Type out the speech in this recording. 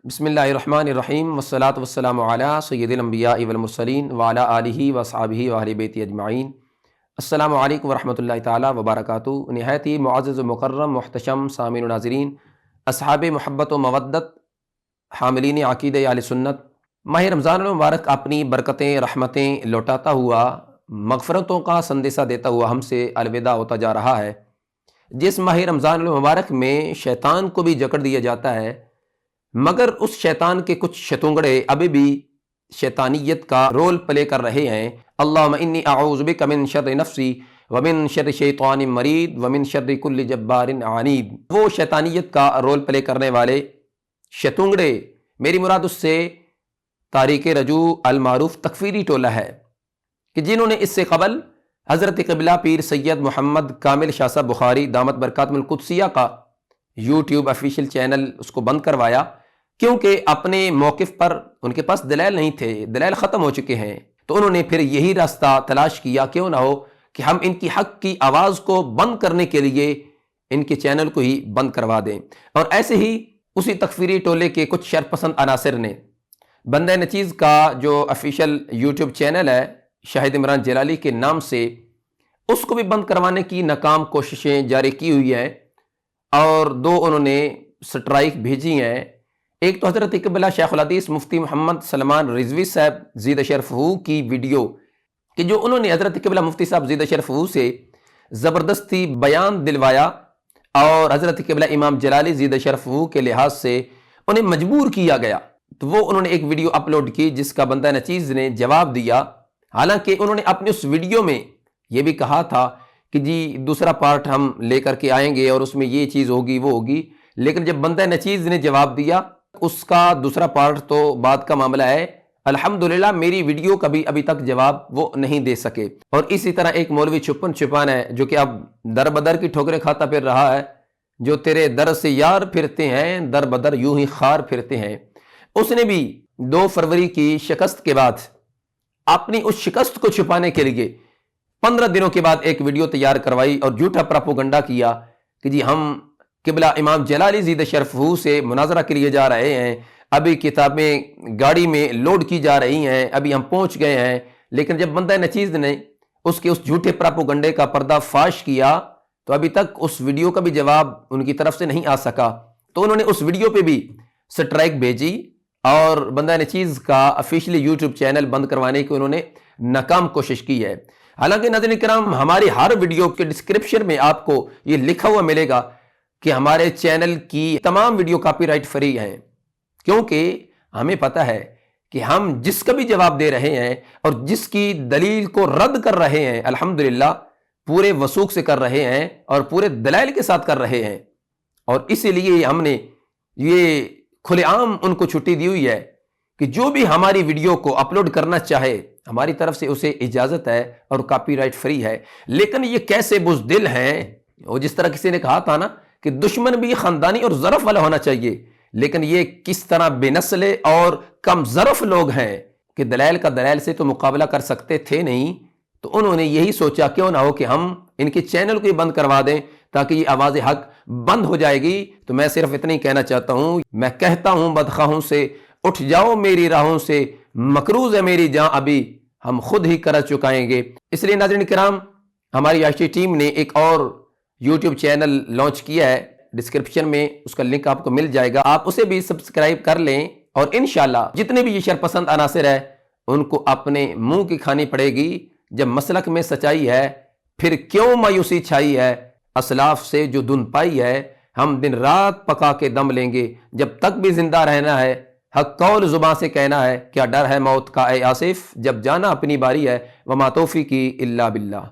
بسم اللہ الرحمن الرحیم والصلاۃ والسلام علی سید الانبیاء والمرسلین وعلی آلہ وصحبہ واہل بیت اجمعین۔ السلام علیکم ورحمۃ اللہ تعالیٰ وبرکاتہ۔ نہایت ہی معزز و مکرم محتشم سامعین و ناظرین، اصحاب محبت و مودت، حاملین عقیدہ اہل سنت، ماہ رمضان المبارک اپنی برکتیں رحمتیں لوٹاتا ہوا، مغفرتوں کا سندیسہ دیتا ہوا ہم سے الوداع ہوتا جا رہا ہے۔ جس ماہ رمضان المبارک میں شیطان کو بھی جکڑ دیا جاتا ہے، مگر اس شیطان کے کچھ شتونگڑے ابھی بھی شیطانیت کا رول پلے کر رہے ہیں۔ اللہم انی اعوذ بک من شر نفسی ومن شر شیطان مرید ومن شر کل جبار عنید۔ وہ شیطانیت کا رول پلے کرنے والے شتونگڑے، میری مراد اس سے تاریک رجوع المعروف تکفیری ٹولہ ہے، کہ جنہوں نے اس سے قبل حضرت قبلہ پیر سید محمد کامل شاہ صاحب بخاری دامت برکاتہم القدسیہ کا یوٹیوب افیشیل چینل اس کو بند کروایا، کیونکہ اپنے موقف پر ان کے پاس دلائل نہیں تھے، دلائل ختم ہو چکے ہیں۔ تو انہوں نے پھر یہی راستہ تلاش کیا، کیوں نہ ہو کہ ہم ان کی حق کی آواز کو بند کرنے کے لیے ان کے چینل کو ہی بند کروا دیں۔ اور ایسے ہی اسی تکفیری ٹولے کے کچھ شرپسند عناصر نے بندہ نچیز کا جو افیشیل یوٹیوب چینل ہے شاہد عمران جلالی کے نام سے، اس کو بھی بند کروانے کی ناکام کوششیں جاری کی ہوئی ہیں، اور دو انہوں نے سٹرائک بھیجی ہیں۔ ایک تو حضرت قبلہ شیخ الحدیث مفتی محمد سلمان رضوی صاحب زیدہ شرف ہو کی ویڈیو، کہ جو انہوں نے حضرت قبلہ مفتی صاحب زیدہ شرف ہو سے زبردستی بیان دلوایا، اور حضرت قبلہ امام جلالی زیدہ شرف ہو کے لحاظ سے انہیں مجبور کیا گیا۔ تو وہ انہوں نے ایک ویڈیو اپلوڈ کی جس کا بندہ نچیز نے جواب دیا، حالانکہ انہوں نے اپنے اس ویڈیو میں یہ بھی کہا تھا کہ جی دوسرا پارٹ ہم لے کر کے آئیں گے اور اس میں یہ چیز ہوگی وہ ہوگی، لیکن جب بندہ نچیز نے جواب دیا اس کا دوسرا پارٹ تو بعد کا معاملہ ہے، الحمدللہ میری ویڈیو کا بھی ابھی تک جواب وہ نہیں دے سکے۔ اور اسی طرح ایک مولوی چھپن چھپان ہے جو کہ اب در بدر کی ٹھوکریں کھاتا پھر رہا ہے، جو تیرے در سے یار پھرتے ہیں در بدر یوں ہی خار پھرتے ہیں، اس نے بھی 2 فروری کی شکست کے بعد اپنی اس شکست کو چھپانے کے لیے 15 دنوں کے بعد ایک ویڈیو تیار کروائی اور جھوٹا پراپوگنڈا کیا کہ جی ہم قبلہ امام جلالی زیدہ شرف ہو سے مناظرہ کے لیے جا رہے ہیں، ابھی کتابیں گاڑی میں لوڈ کی جا رہی ہیں، ابھی ہم پہنچ گئے ہیں۔ لیکن جب بندہ نچیز نے اس کے اس جھوٹے پراپوگنڈے کا پردہ فاش کیا تو ابھی تک اس ویڈیو کا بھی جواب ان کی طرف سے نہیں آ سکا۔ تو انہوں نے اس ویڈیو پہ بھی سٹرائک بھیجی اور بندہ نچیز کا افیشلی یوٹیوب چینل بند کروانے کی انہوں نے ناکام کوشش کی ہے۔ حالانکہ ناظرین کرام، ہماری ہر ویڈیو کے ڈسکرپشن میں آپ کو یہ لکھا ہوا ملے گا کہ ہمارے چینل کی تمام ویڈیو کاپی رائٹ فری ہیں، کیونکہ ہمیں پتہ ہے کہ ہم جس کا بھی جواب دے رہے ہیں اور جس کی دلیل کو رد کر رہے ہیں الحمدللہ پورے وثوق سے کر رہے ہیں اور پورے دلائل کے ساتھ کر رہے ہیں، اور اسی لیے ہم نے یہ کھلے عام ان کو چھٹی دی ہوئی ہے کہ جو بھی ہماری ویڈیو کو اپلوڈ کرنا چاہے ہماری طرف سے اسے اجازت ہے اور کاپی رائٹ فری ہے۔ لیکن یہ کیسے بزدل ہیں، وہ جس طرح کسی نے کہا تھا نا کہ دشمن بھی خاندانی اور ظرف والا ہونا چاہیے، لیکن یہ کس طرح بے نسل اور کم ظرف لوگ ہیں کہ دلائل کا دلائل سے تو مقابلہ کر سکتے تھے نہیں۔ تو انہوں نے یہی سوچا کیوں نہ ہو کہ ہم ان کے چینل کو ہی بند کروا دیں تاکہ یہ آواز حق بند ہو جائے گی۔ تو میں صرف اتنا ہی کہنا چاہتا ہوں، میں کہتا ہوں بدخواہوں سے اٹھ جاؤ میری راہوں سے، مقروض ہے میری جاں ابھی ہم خود ہی قرض چکائیں گے۔ اس لیے ناظرین کرام، ہماری آشٹی ٹیم نے ایک اور یوٹیوب چینل لانچ کیا ہے، ڈسکرپشن میں اس کا لنک آپ کو مل جائے گا، آپ اسے بھی سبسکرائب کر لیں، اور انشاءاللہ جتنے بھی یہ شرپسند عناصر ہیں ان کو اپنے منہ کی کھانی پڑے گی۔ جب مسلک میں سچائی ہے پھر کیوں مایوسی چھائی ہے، اسلاف سے جو دن پائی ہے ہم دن رات پکا کے دم لیں گے، جب تک بھی زندہ رہنا ہے حق قول زباں سے کہنا ہے، کیا ڈر ہے موت کا اے آصف، جب جانا اپنی باری ہے، وما توفیقی الا باللہ۔